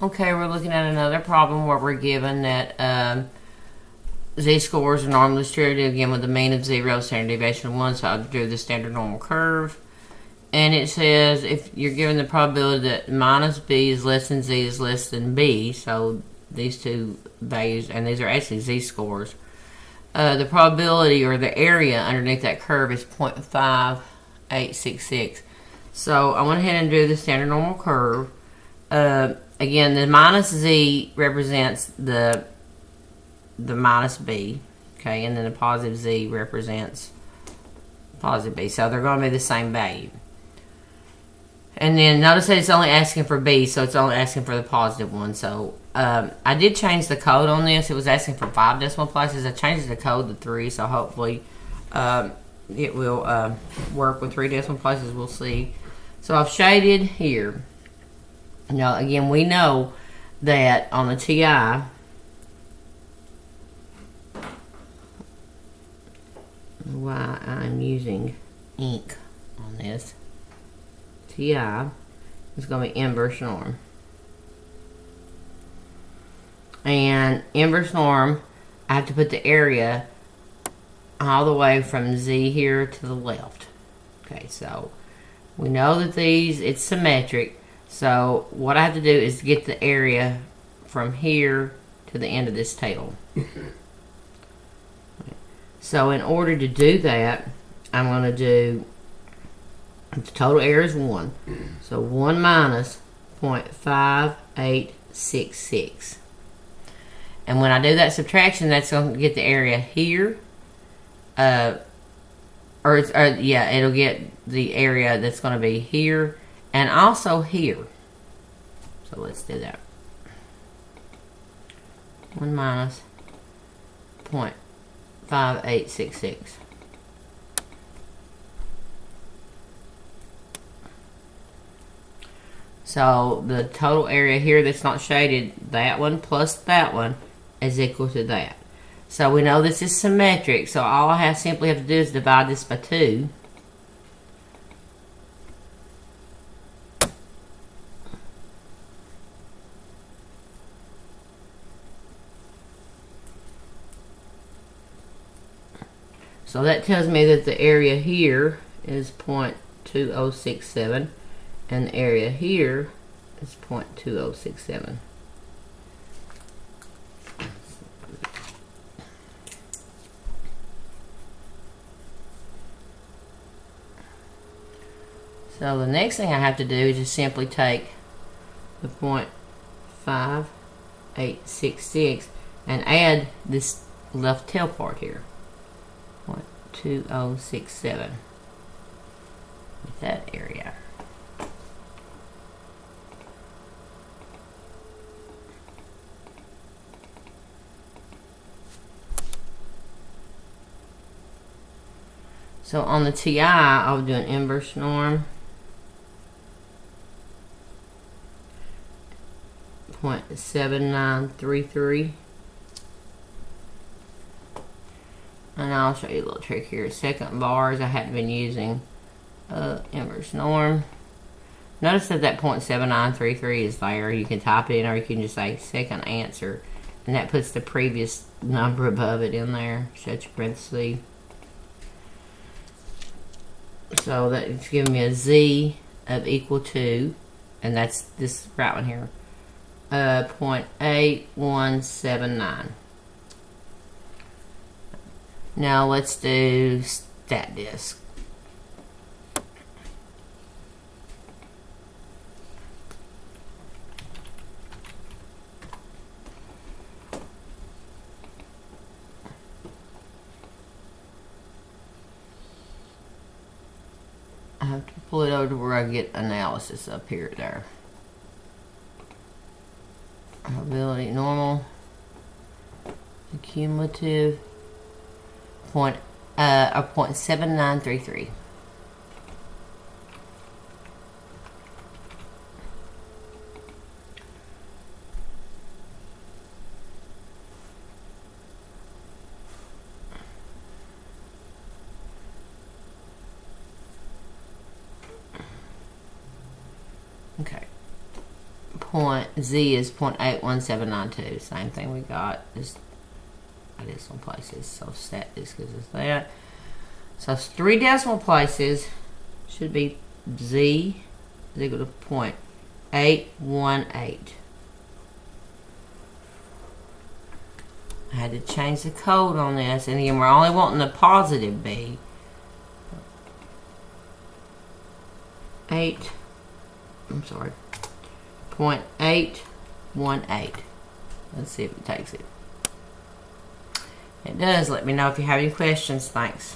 Okay, we're looking at another problem where we're given that z-scores are normally distributed again with a mean of 0, standard deviation of 1, so I'll do the standard normal curve. And it says if you're given the probability that minus b is less than z is less than b, so these two values, and these are actually z-scores, the probability or the area underneath that curve is 0.5866. So I went ahead and drew the standard normal curve. Again, the minus z represents the minus b, okay, and then the positive z represents positive b. So they're going to be the same value. And then notice that it's only asking for b, so it's only asking for the positive one. So I did change the code on this. It was asking for 5 decimal places. I changed the code to 3, so hopefully it will work with 3 decimal places. We'll see. So I've shaded here. Now, again, we know that on the TI, why I'm using ink on this, TI is going to be inverse norm. And inverse norm, I have to put the area all the way from Z here to the left. Okay, so we know that it's symmetric. So what I have to do is get the area from here to the end of this table. So in order to do that, I'm going to do, the total area is 1. So 1 minus 0.5866. And when I do that subtraction, that's going to get the area here. It'll get the area that's going to be here and also here. So let's do that. 1 minus 0.5866. So the total area here that's not shaded, that one plus that one, is equal to that. So we know this is symmetric, so all I simply have to do is divide this by 2. So that tells me that the area here is 0.2067 and the area here is 0.2067. So the next thing I have to do is just simply take the 0.5866 and add this left tail part here. 0.2067 with that area. So on the TI, I'll do an inverse norm. 0.7933. And I'll show you a little trick here. Second bars, I hadn't been using inverse norm. Notice that 0.7933 is there. You can type it in or you can just say second answer. And that puts the previous number above it in there. Shut your parentheses. So that's giving me a Z of equal to, and that's this right one here, 0.8179. Now let's do stat disk. I have to pull it over to where I get analysis up here there. Probability normal, cumulative, 0.7933. Okay, Z is 0.81792. Same thing we got. Just I did some places, so set this because it's that. So it's 3 decimal places. Should be Z is equal to 0.818. I had to change the code on this, and again, we're only wanting the positive B. 0.818. Let's see if it takes it. It does. Let me know if you have any questions. Thanks.